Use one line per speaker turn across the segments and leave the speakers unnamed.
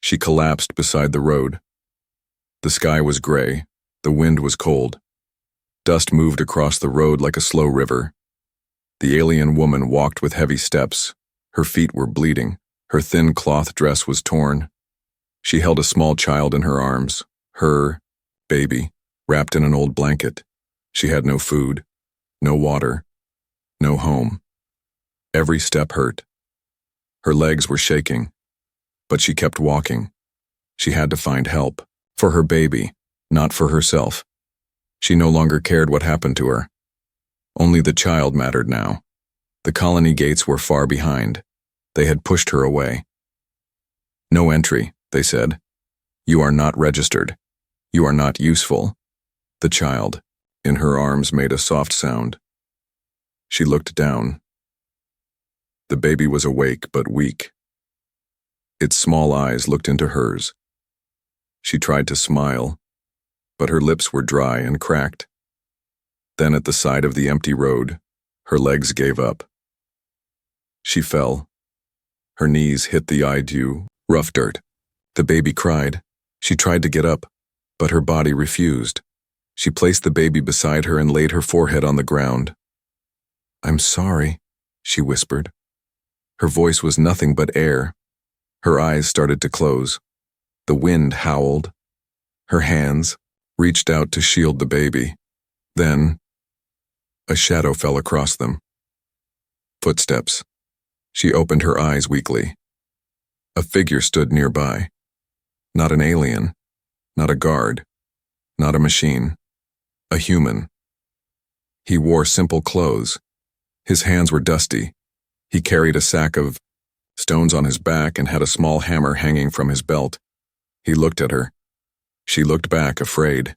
She collapsed beside the road. The sky was gray, the wind was cold. Dust moved across the road like a slow river. The alien woman walked with heavy steps. Her feet were bleeding. Her thin cloth dress was torn. She held a small child in her arms, her baby, wrapped in an old blanket. She had no food, no water, no home. Every step hurt. Her legs were shaking, but she kept walking. She had to find help, for her baby, not for herself. She no longer cared what happened to her. Only the child mattered now. The colony gates were far behind. They had pushed her away. "No entry," they said. "You are not registered. You are not useful." The child, in her arms, made a soft sound. She looked down. The baby was awake but weak. Its small eyes looked into hers. She tried to smile, but her lips were dry and cracked. Then at the side of the empty road, her legs gave up. She fell. Her knees hit the eye-dew, rough dirt. The baby cried. She tried to get up, but her body refused. She placed the baby beside her and laid her forehead on the ground. "I'm sorry," she whispered. Her voice was nothing but air. Her eyes started to close. The wind howled. Her hands reached out to shield the baby. Then, a shadow fell across them. Footsteps. She opened her eyes weakly. A figure stood nearby. Not an alien, not a guard, not a machine. A human. He wore simple clothes. His hands were dusty. He carried a sack of stones on his back and had a small hammer hanging from his belt. He looked at her. She looked back, afraid.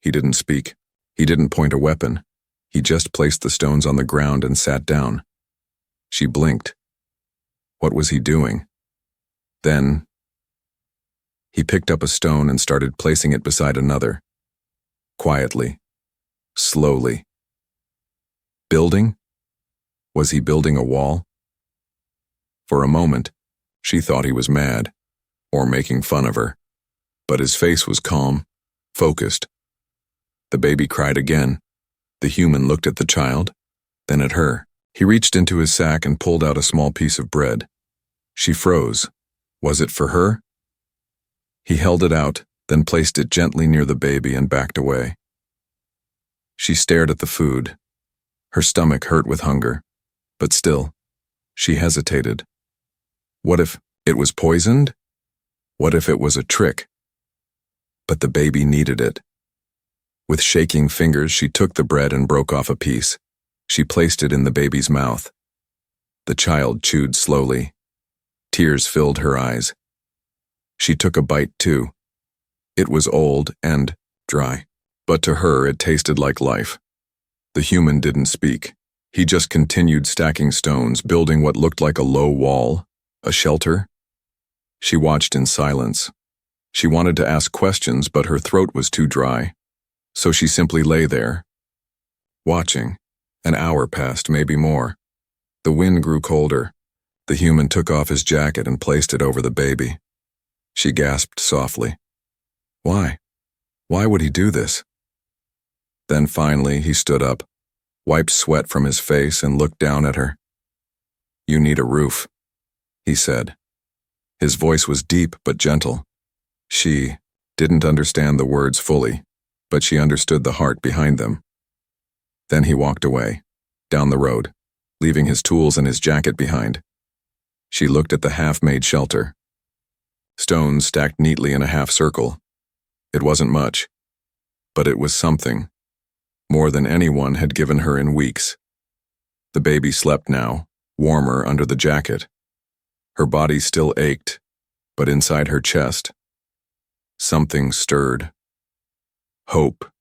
He didn't speak. He didn't point a weapon. He just placed the stones on the ground and sat down. She blinked. What was he doing? Then, he picked up a stone and started placing it beside another. Quietly. Slowly. Building? Was he building a wall? For a moment, she thought he was mad, or making fun of her. But his face was calm, focused. The baby cried again. The human looked at the child, then at her. He reached into his sack and pulled out a small piece of bread. She froze. Was it for her? He held it out, then placed it gently near the baby and backed away. She stared at the food. Her stomach hurt with hunger, but still, she hesitated. What if it was poisoned? What if it was a trick? But the baby needed it. With shaking fingers, she took the bread and broke off a piece. She placed it in the baby's mouth. The child chewed slowly. Tears filled her eyes. She took a bite too. It was old and dry, but to her it tasted like life. The human didn't speak. He just continued stacking stones, building what looked like a low wall, a shelter. She watched in silence. She wanted to ask questions, but her throat was too dry. So she simply lay there, watching. An hour passed, maybe more. The wind grew colder. The human took off his jacket and placed it over the baby. She gasped softly. Why? Why would he do this? Then finally he stood up, wiped sweat from his face and looked down at her. "You need a roof," he said. His voice was deep but gentle. She didn't understand the words fully, but she understood the heart behind them. Then he walked away, down the road, leaving his tools and his jacket behind. She looked at the half-made shelter. Stones stacked neatly in a half-circle. It wasn't much, but it was something, more than anyone had given her in weeks. The baby slept now, warmer under the jacket. Her body still ached, but inside her chest, something stirred. Hope.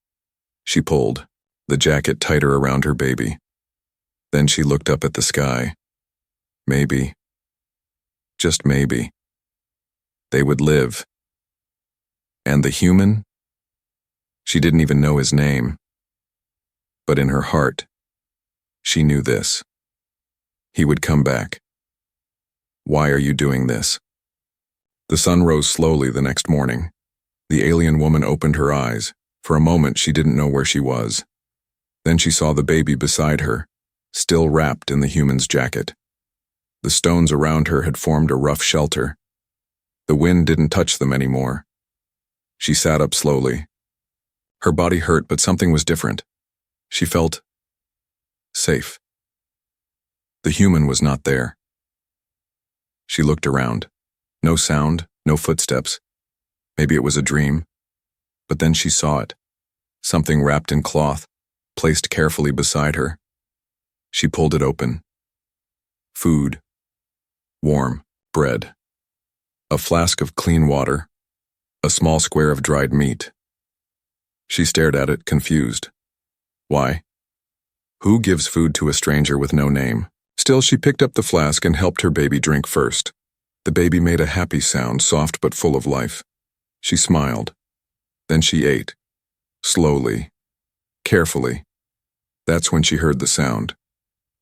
She pulled the jacket tighter around her baby. Then she looked up at the sky. Maybe, just maybe, they would live. And the human? She didn't even know his name. But in her heart, she knew this. He would come back. Why are you doing this? The sun rose slowly the next morning. The alien woman opened her eyes. For a moment, she didn't know where she was. Then she saw the baby beside her, still wrapped in the human's jacket. The stones around her had formed a rough shelter. The wind didn't touch them anymore. She sat up slowly. Her body hurt, but something was different. She felt safe. The human was not there. She looked around. No sound, no footsteps. Maybe it was a dream. But then she saw it. Something wrapped in cloth, placed carefully beside her. She pulled it open. Food. Warm bread. A flask of clean water. A small square of dried meat. She stared at it, confused. Why? Who gives food to a stranger with no name? Still, she picked up the flask and helped her baby drink first. The baby made a happy sound, soft but full of life. She smiled. Then she ate. Slowly. Carefully. That's when she heard the sound.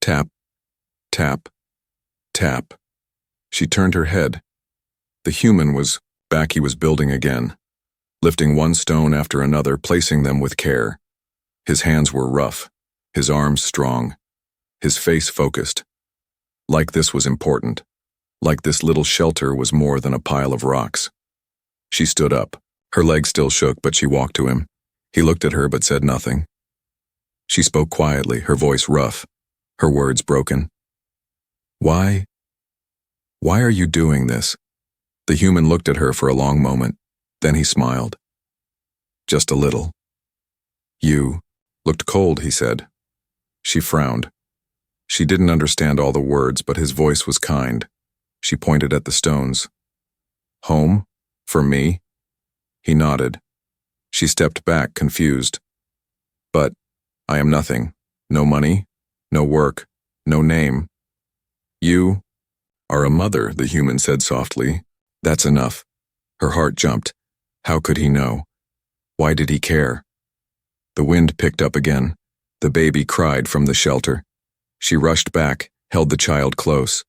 Tap. Tap. Tap. She turned her head. The human was back. He was building again, lifting one stone after another, placing them with care. His hands were rough, his arms strong, his face focused. Like this was important. Like this little shelter was more than a pile of rocks. She stood up. Her legs still shook, but she walked to him. He looked at her but said nothing. She spoke quietly, her voice rough, her words broken. Why are you doing this? The human looked at her for a long moment. Then he smiled. Just a little. You looked cold, he said. She frowned. She didn't understand all the words, but his voice was kind. She pointed at the stones. Home? For me? He nodded. She stepped back, confused. But I am nothing. No money, no work, no name. You are a mother, the human said softly. That's enough. Her heart jumped. How could he know? Why did he care? The wind picked up again. The baby cried from the shelter. She rushed back, held the child close.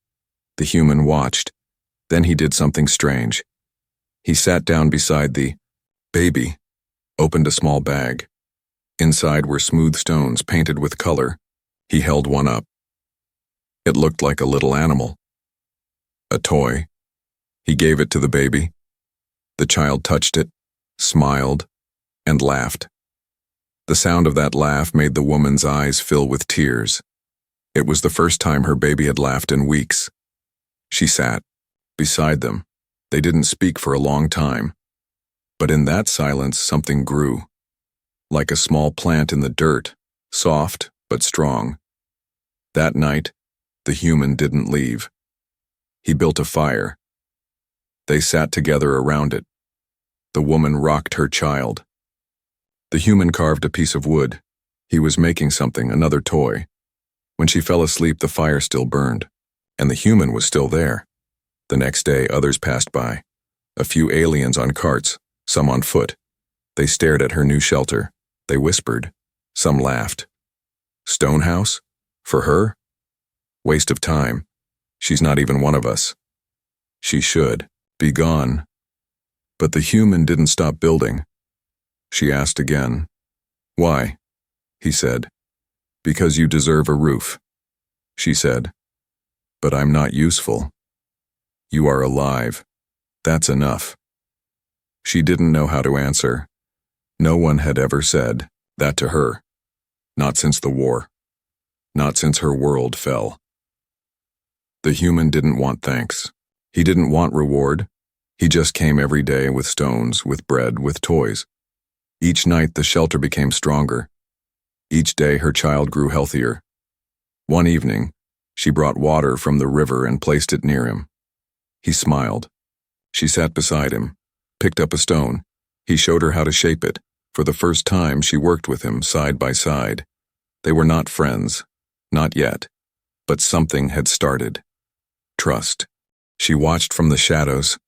The human watched. Then he did something strange. He sat down beside the baby, opened a small bag. Inside were smooth stones painted with color. He held one up. It looked like a little animal. A toy. He gave it to the baby. The child touched it, smiled, and laughed. The sound of that laugh made the woman's eyes fill with tears. It was the first time her baby had laughed in weeks. She sat beside them. They didn't speak for a long time. But in that silence, something grew. Like a small plant in the dirt, soft but strong. That night, the human didn't leave. He built a fire. They sat together around it. The woman rocked her child. The human carved a piece of wood. He was making something, another toy. When she fell asleep, the fire still burned, and the human was still there. The next day, others passed by. A few aliens on carts, some on foot. They stared at her new shelter. They whispered. Some laughed. Stonehouse? For her? Waste of time. She's not even one of us. She should be gone. But the human didn't stop building. She asked again. Why? He said. Because you deserve a roof. She said. But I'm not useful. You are alive. That's enough. She didn't know how to answer. No one had ever said that to her. Not since the war. Not since her world fell. The human didn't want thanks. He didn't want reward. He just came every day with stones, with bread, with toys. Each night the shelter became stronger. Each day her child grew healthier. One evening, she brought water from the river and placed it near him. He smiled. She sat beside him, picked up a stone. He showed her how to shape it. For the first time, she worked with him side by side. They were not friends, not yet, but something had started. Trust. She watched from the shadows.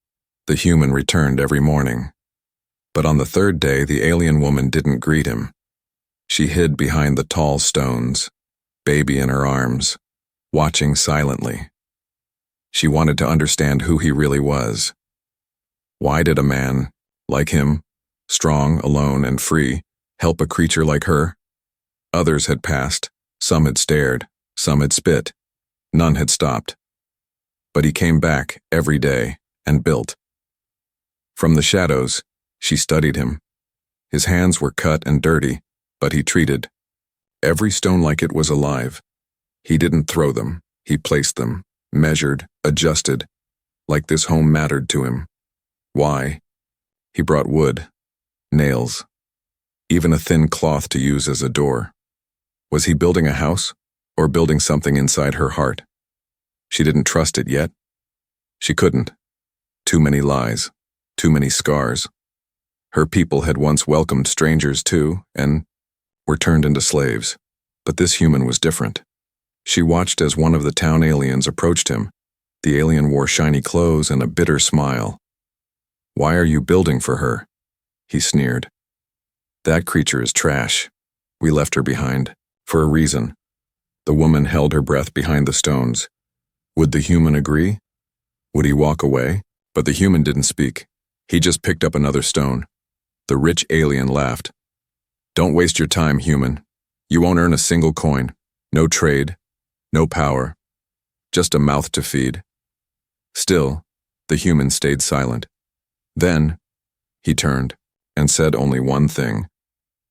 The human returned every morning. But on the third day, the alien woman didn't greet him. She hid behind the tall stones, baby in her arms, watching silently. She wanted to understand who he really was. Why did a man, like him, strong, alone, and free, help a creature like her? Others had passed, some had stared, some had spit, none had stopped. But he came back every day and built. From the shadows, she studied him. His hands were cut and dirty, but he treated every stone like it was alive. He didn't throw them, he placed them, measured, adjusted, like this home mattered to him. Why? He brought wood, nails, even a thin cloth to use as a door. Was he building a house, or building something inside her heart? She didn't trust it yet. She couldn't. Too many lies, too many scars. Her people had once welcomed strangers too, and were turned into slaves. But this human was different. She watched as one of the town aliens approached him. The alien wore shiny clothes and a bitter smile. "Why are you building for her?" he sneered. "That creature is trash. We left her behind, for a reason." The woman held her breath behind the stones. Would the human agree? Would he walk away? But the human didn't speak. He just picked up another stone. The rich alien laughed. "Don't waste your time, human. You won't earn a single coin. No trade, no power, just a mouth to feed." Still, the human stayed silent. Then, he turned and said only one thing.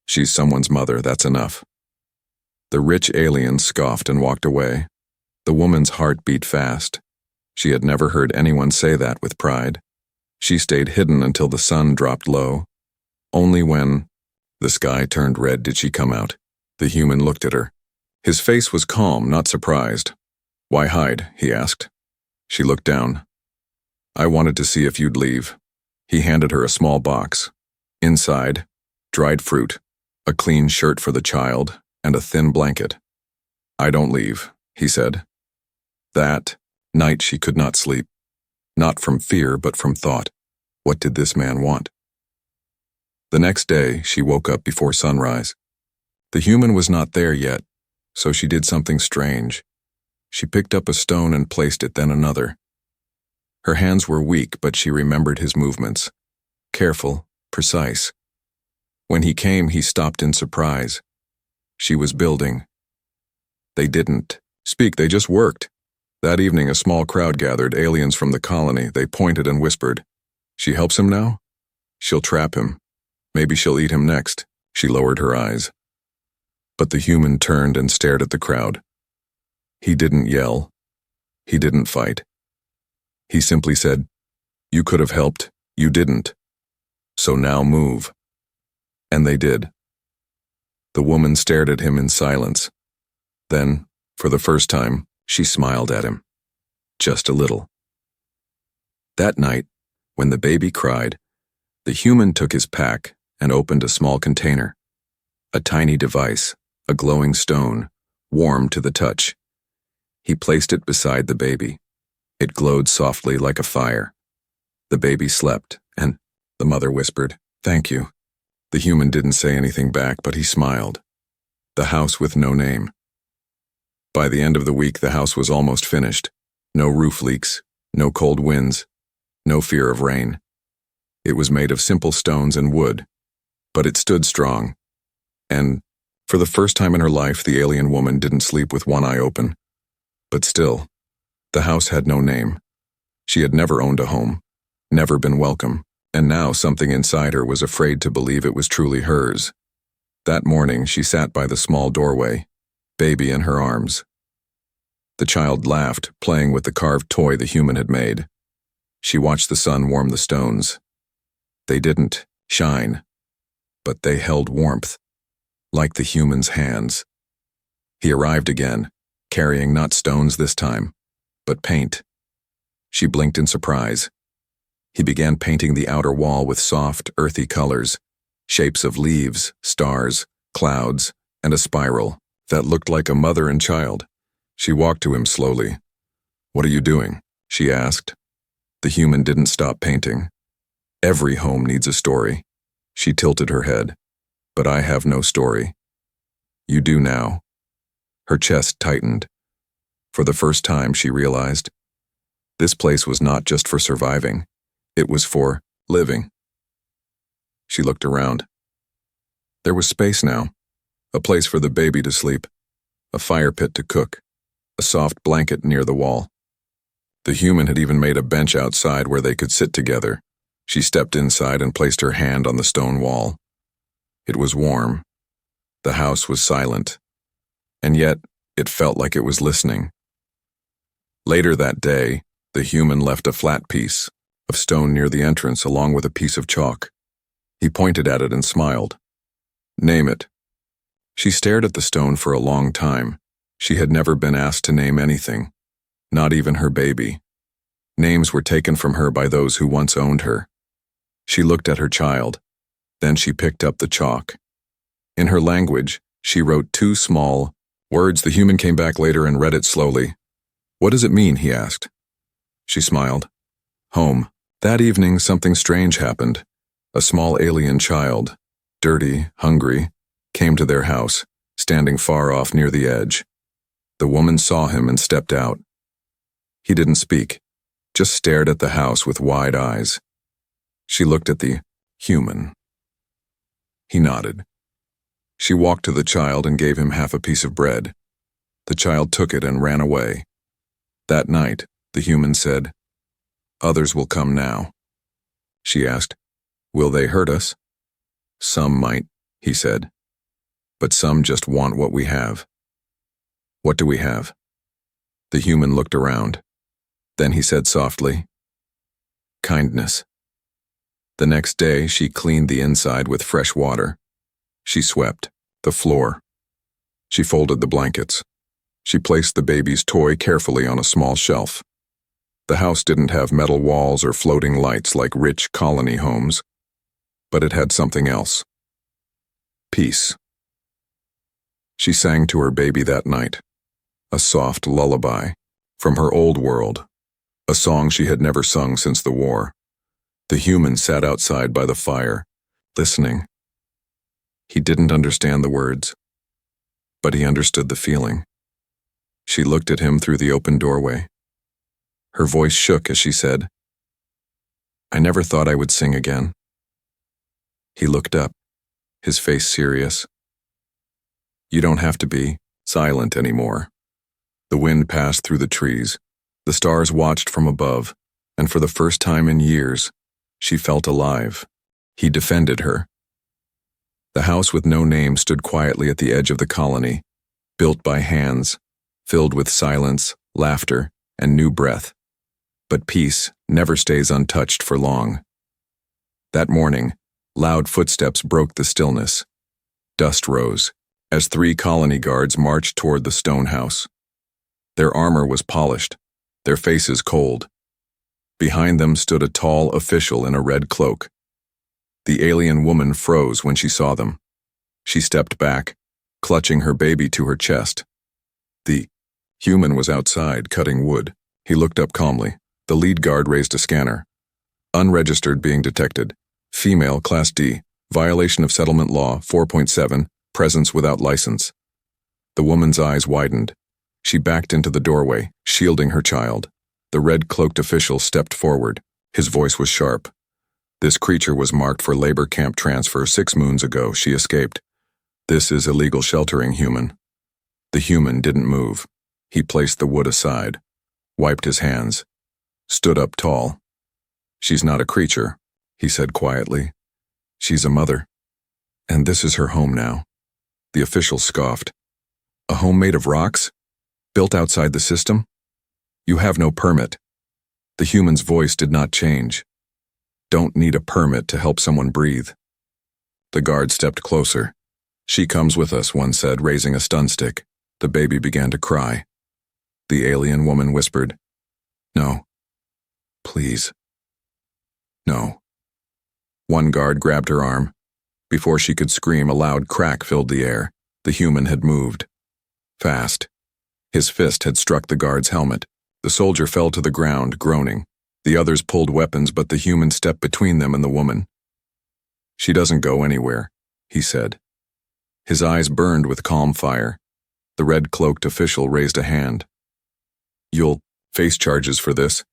"She's someone's mother, that's enough." The rich alien scoffed and walked away. The woman's heart beat fast. She had never heard anyone say that with pride. She stayed hidden until the sun dropped low. Only when the sky turned red did she come out. The human looked at her. His face was calm, not surprised. "Why hide?" he asked. She looked down. "I wanted to see if you'd leave." He handed her a small box. Inside, dried fruit, a clean shirt for the child, and a thin blanket. "I don't leave," he said. That night she could not sleep. Not from fear, but from thought. What did this man want? The next day, she woke up before sunrise. The human was not there yet, so she did something strange. She picked up a stone and placed it, then another. Her hands were weak, but she remembered his movements. Careful, precise. When he came, he stopped in surprise. She was building. They didn't speak, they just worked. That evening, a small crowd gathered, aliens from the colony. They pointed and whispered. "She helps him now? She'll trap him. Maybe she'll eat him next." She lowered her eyes. But the human turned and stared at the crowd. He didn't yell. He didn't fight. He simply said, "You could have helped. You didn't. So now move." And they did. The woman stared at him in silence. Then, for the first time, she smiled at him. Just a little. That night, when the baby cried, the human took his pack and opened a small container. A tiny device, a glowing stone, warm to the touch. He placed it beside the baby. It glowed softly like a fire. The baby slept, and the mother whispered, "Thank you." The human didn't say anything back, but he smiled. The house with no name. By the end of the week, the house was almost finished. No roof leaks, no cold winds, no fear of rain. It was made of simple stones and wood, but it stood strong. And, for the first time in her life, the alien woman didn't sleep with one eye open. But still, the house had no name. She had never owned a home, never been welcome, and now something inside her was afraid to believe it was truly hers. That morning, she sat by the small doorway, baby in her arms. The child laughed, playing with the carved toy the human had made. She watched the sun warm the stones. They didn't shine, but they held warmth, like the human's hands. He arrived again, carrying not stones this time, but paint. She blinked in surprise. He began painting the outer wall with soft, earthy colors, shapes of leaves, stars, clouds, and a spiral that looked like a mother and child. She walked to him slowly. "What are you doing?" she asked. The human didn't stop painting. "Every home needs a story." She tilted her head. "But I have no story." "You do now." Her chest tightened. For the first time, she realized, this place was not just for surviving. It was for Living. She looked around. There was space now. A place for the baby to sleep. A fire pit to cook. A soft blanket near the wall. The human had even made a bench outside where they could sit together. She stepped inside and placed her hand on the stone wall. It was warm. The house was silent. And yet, it felt like it was listening. Later that day, the human left a flat piece of stone near the entrance along with a piece of chalk. He pointed at it and smiled. Name it. She stared at the stone for a long time. She had never been asked to name anything, not even her baby. Names were taken from her by those who once owned her. She looked at her child. Then she picked up the chalk. In her language, she wrote 2 small words. The human came back later and read it slowly. What does it mean? He asked. She smiled. Home. That evening, something strange happened. A small alien child, dirty, hungry, came to their house, standing far off near the edge. The woman saw him and stepped out. He didn't speak, just stared at the house with wide eyes. She looked at the human. He nodded. She walked to the child and gave him half a piece of bread. The child took it and ran away. That night, the human said, Others will come now. She asked, Will they hurt us? Some might, he said. But some just want what we have. What do we have? The human looked around. Then he said softly, Kindness. The next day, she cleaned the inside with fresh water. She swept the floor. She folded the blankets. She placed the baby's toy carefully on a small shelf. The house didn't have metal walls or floating lights like rich colony homes, but it had something else. Peace. She sang to her baby that night, a soft lullaby from her old world, a song she had never sung since the war. The human sat outside by the fire, listening. He didn't understand the words, but he understood the feeling. She looked at him through the open doorway. Her voice shook as she said, I never thought I would sing again. He looked up, his face serious. You don't have to be silent anymore. The wind passed through the trees. The stars watched from above, and for the first time in years, she felt alive. He defended her. The house with no name stood quietly at the edge of the colony, built by hands, filled with silence, laughter, and new breath. But peace never stays untouched for long. That morning, loud footsteps broke the stillness. Dust rose as 3 colony guards marched toward the stone house. Their armor was polished, their faces cold. Behind them stood a tall official in a red cloak. The alien woman froze when she saw them. She stepped back, clutching her baby to her chest. The human was outside, cutting wood. He looked up calmly. The lead guard raised a scanner. Unregistered being detected. Female, Class D. Violation of Settlement Law 4.7. Presence without license. The woman's eyes widened. She backed into the doorway, shielding her child. The red-cloaked official stepped forward. His voice was sharp. This creature was marked for labor camp transfer 6 moons ago. She escaped. This is illegal sheltering, human. The human didn't move. He placed the wood aside, wiped his hands, stood up tall. She's not a creature, he said quietly. She's a mother. And this is her home now. The official scoffed. A home made of rocks? Built outside the system? You have no permit. The human's voice did not change. Don't need a permit to help someone breathe. The guard stepped closer. She comes with us, one said, raising a stun stick. The baby began to cry. The alien woman whispered, No. Please. No. One guard grabbed her arm. Before she could scream, a loud crack filled the air. The human had moved. Fast. His fist had struck the guard's helmet. The soldier fell to the ground, groaning. The others pulled weapons, but the human stepped between them and the woman. She doesn't go anywhere, he said. His eyes burned with calm fire. The red-cloaked official raised a hand. You'll face charges for this.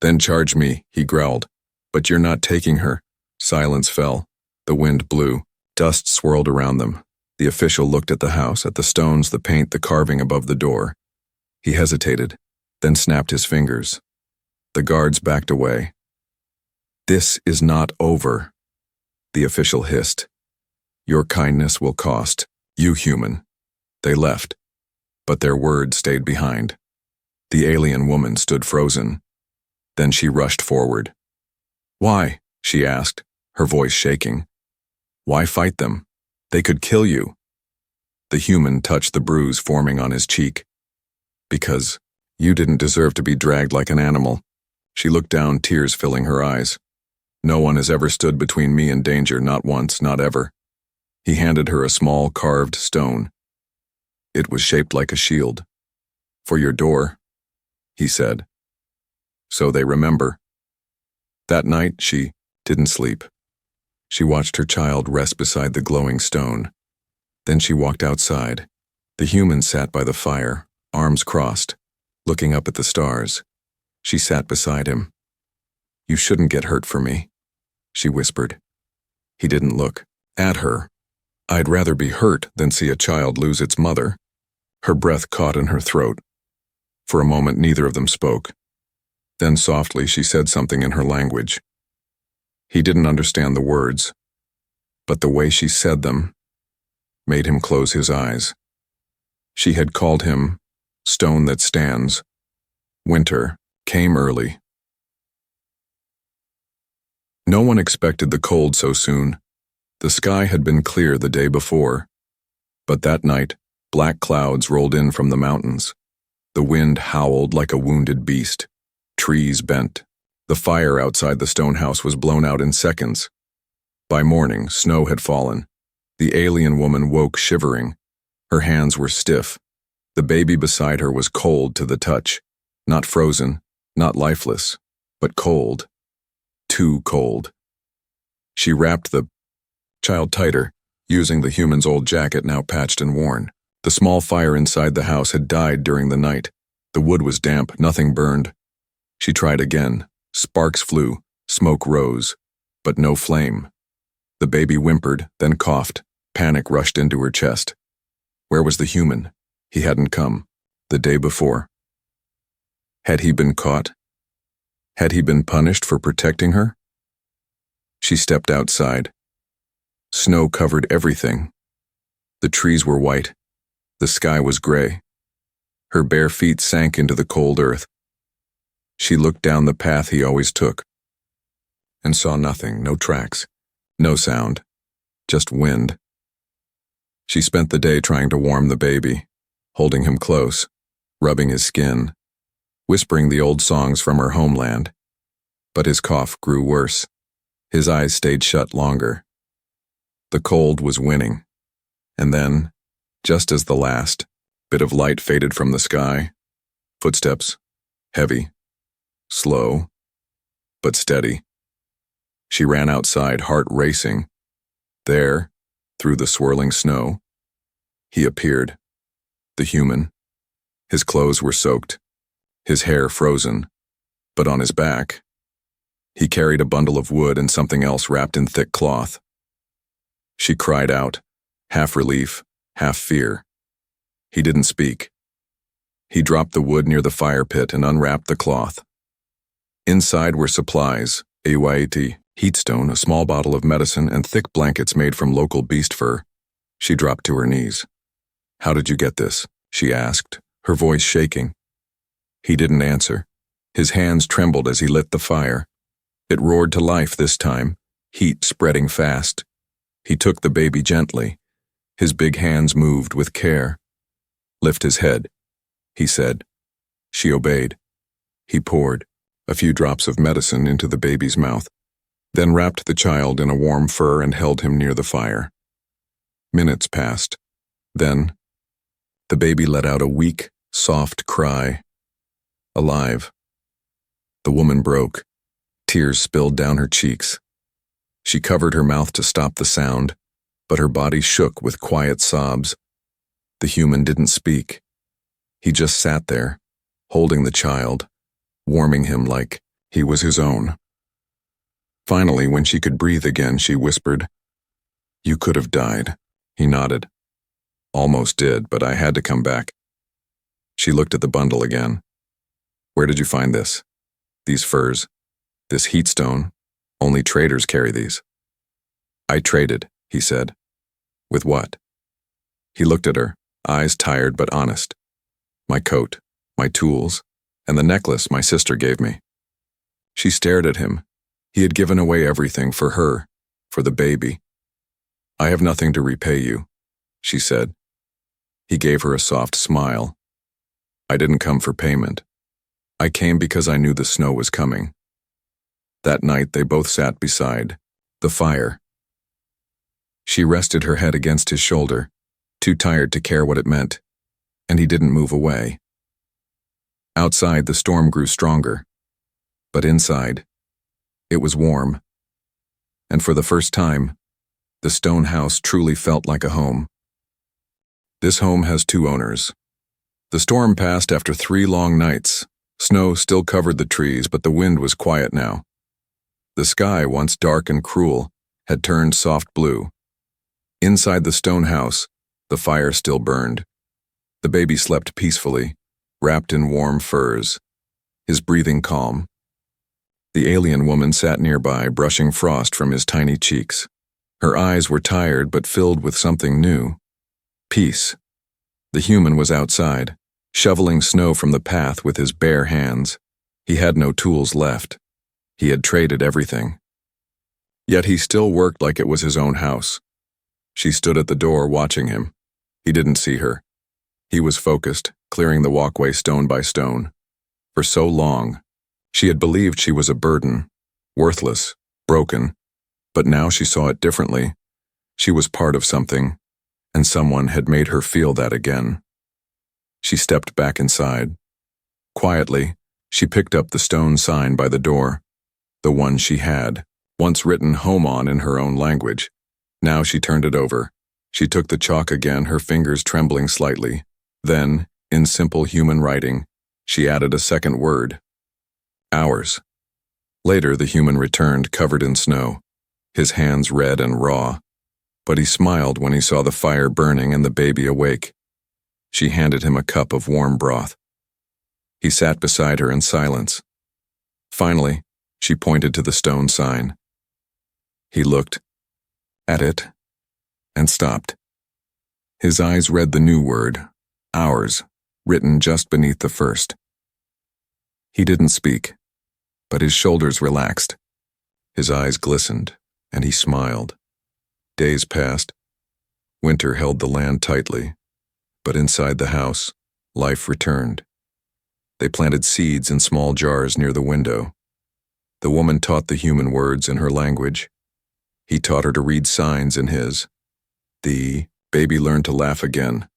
Then charge me, he growled. But you're not taking her. Silence fell. The wind blew. Dust swirled around them. The official looked at the house, at the stones, the paint, the carving above the door. He hesitated, then snapped his fingers. The guards backed away. "This is not over," the official hissed. "Your kindness will cost. You human." They left, but their word stayed behind. The alien woman stood frozen. Then she rushed forward. "Why?" she asked, her voice shaking. "Why fight them? They could kill you." The human touched the bruise forming on his cheek. "Because you didn't deserve to be dragged like an animal." She looked down, tears filling her eyes. "No one has ever stood between me and danger, not once, not ever." He handed her a small carved stone. It was shaped like a shield. "For your door," he said. "So they remember." That night, she didn't sleep. She watched her child rest beside the glowing stone. Then she walked outside. The human sat by the fire, arms crossed, looking up at the stars. She sat beside him. "You shouldn't get hurt for me," she whispered. He didn't look at her. "I'd rather be hurt than see a child lose its mother." Her breath caught in her throat. For a moment, neither of them spoke. Then softly she said something in her language. He didn't understand the words, but the way she said them made him close his eyes. She had called him Stone That Stands. Winter came early. No one expected the cold so soon. The sky had been clear the day before, but that night, black clouds rolled in from the mountains. The wind howled like a wounded beast. Trees bent. The fire outside the stone house was blown out in seconds. By morning, snow had fallen. The alien woman woke shivering. Her hands were stiff. The baby beside her was cold to the touch. Not frozen, not lifeless, but cold. Too cold. She wrapped the child tighter, using the human's old jacket now patched and worn. The small fire inside the house had died during the night. The wood was damp, nothing burned. She tried again. Sparks flew, smoke rose, but no flame. The baby whimpered, then coughed. Panic rushed into her chest. Where was the human? He hadn't come. The day before. Had he been caught? Had he been punished for protecting her? She stepped outside. Snow covered everything. The trees were white. The sky was gray. Her bare feet sank into the cold earth. She looked down the path he always took and saw nothing, no tracks, no sound, just wind. She spent the day trying to warm the baby, holding him close, rubbing his skin, whispering the old songs from her homeland. But his cough grew worse. His eyes stayed shut longer. The cold was winning. And then, just as the last bit of light faded from the sky, footsteps, heavy, slow, but steady. She ran outside, heart racing. There, through the swirling snow, he appeared, the human. His clothes were soaked, his hair frozen, but on his back, he carried a bundle of wood and something else wrapped in thick cloth. She cried out, half relief, half fear. He didn't speak. He dropped the wood near the fire pit and unwrapped the cloth. Inside were supplies, HFY, heatstone, a small bottle of medicine, and thick blankets made from local beast fur. She dropped to her knees. "How did you get this?" she asked, her voice shaking. He didn't answer. His hands trembled as he lit the fire. It roared to life this time, heat spreading fast. He took the baby gently. His big hands moved with care. "Lift his head," he said. She obeyed. He poured a few drops of medicine into the baby's mouth, then wrapped the child in a warm fur and held him near the fire. Minutes passed. Then, the baby let out a weak, soft cry. Alive. The woman broke. Tears spilled down her cheeks. She covered her mouth to stop the sound, but her body shook with quiet sobs. The human didn't speak. He just sat there, holding the child, warming him like he was his own. Finally, when she could breathe again, she whispered, "You could have died." He nodded. "Almost did, but I had to come back." She looked at the bundle again. "Where did you find this? These furs? This heat stone? Only traders carry these." "I traded," he said. "With what?" He looked at her, eyes tired but honest. "My coat, my tools, and the necklace my sister gave me." She stared at him. He had given away everything for her, for the baby. "I have nothing to repay you," she said. He gave her a soft smile. "I didn't come for payment. I came because I knew the snow was coming." That night they both sat beside the fire. She rested her head against his shoulder, too tired to care what it meant, and he didn't move away. Outside the storm grew stronger, but inside, it was warm. And for the first time, the stone house truly felt like a home. This home has two owners. The storm passed after 3 long nights. Snow still covered the trees, but the wind was quiet now. The sky, once dark and cruel, had turned soft blue. Inside the stone house, the fire still burned. The baby slept peacefully, wrapped in warm furs, his breathing calm. The alien woman sat nearby, brushing frost from his tiny cheeks. Her eyes were tired but filled with something new. Peace. The human was outside, shoveling snow from the path with his bare hands. He had no tools left. He had traded everything. Yet he still worked like it was his own house. She stood at the door watching him. He didn't see her. He was focused, clearing the walkway stone by stone. For so long, she had believed she was a burden, worthless, broken, but now she saw it differently. She was part of something, and someone had made her feel that again. She stepped back inside. Quietly, she picked up the stone sign by the door, the one she had, once written home on in her own language. Now she turned it over. She took the chalk again, her fingers trembling slightly. Then, in simple human writing, she added a second word. Hours. Later, the human returned, covered in snow, his hands red and raw. But he smiled when he saw the fire burning and the baby awake. She handed him a cup of warm broth. He sat beside her in silence. Finally, she pointed to the stone sign. He looked at it and stopped. His eyes read the new word, hours, written just beneath the first. He didn't speak, but his shoulders relaxed. His eyes glistened, and he smiled. Days passed. Winter held the land tightly, but inside the house, life returned. They planted seeds in small jars near the window. The woman taught the human words in her language. He taught her to read signs in his. The baby learned to laugh again.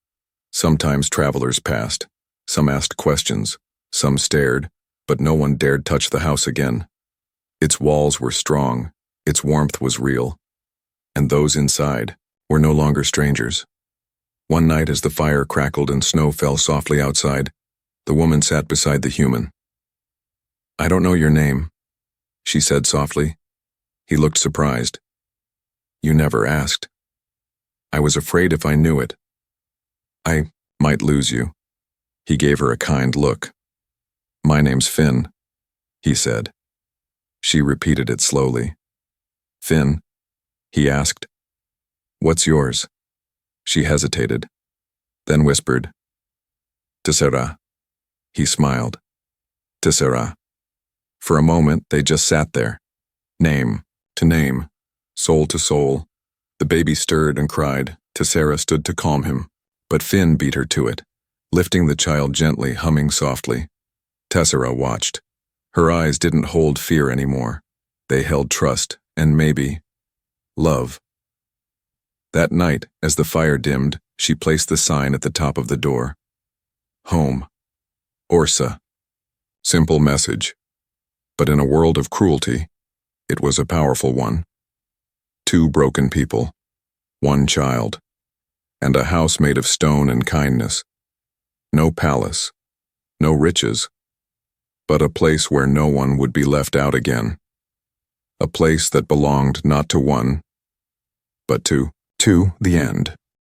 Sometimes travelers passed. Some asked questions. Some stared, but no one dared touch the house again. Its walls were strong. Its warmth was real. And those inside were no longer strangers. One night, as the fire crackled and snow fell softly outside, the woman sat beside the human. "I don't know your name," she said softly. He looked surprised. "You never asked." "I was afraid if I knew it, I might lose you." He gave her a kind look. "My name's Finn," he said. She repeated it slowly. "Finn?" he asked. "What's yours?" She hesitated, then whispered, "Tessera." He smiled. "Tessera." For a moment, they just sat there, name to name, soul to soul. The baby stirred and cried. Tessera stood to calm him, but Finn beat her to it, lifting the child gently, humming softly. Tessera watched. Her eyes didn't hold fear anymore. They held trust and maybe love. That night, as the fire dimmed, she placed the sign at the top of the door. Home. Orsa. Simple message. But in a world of cruelty, it was a powerful one. 2 broken people, 1 child, and a house made of stone and kindness. No palace, no riches, but a place where no one would be left out again. a place that belonged not to one, but to the end.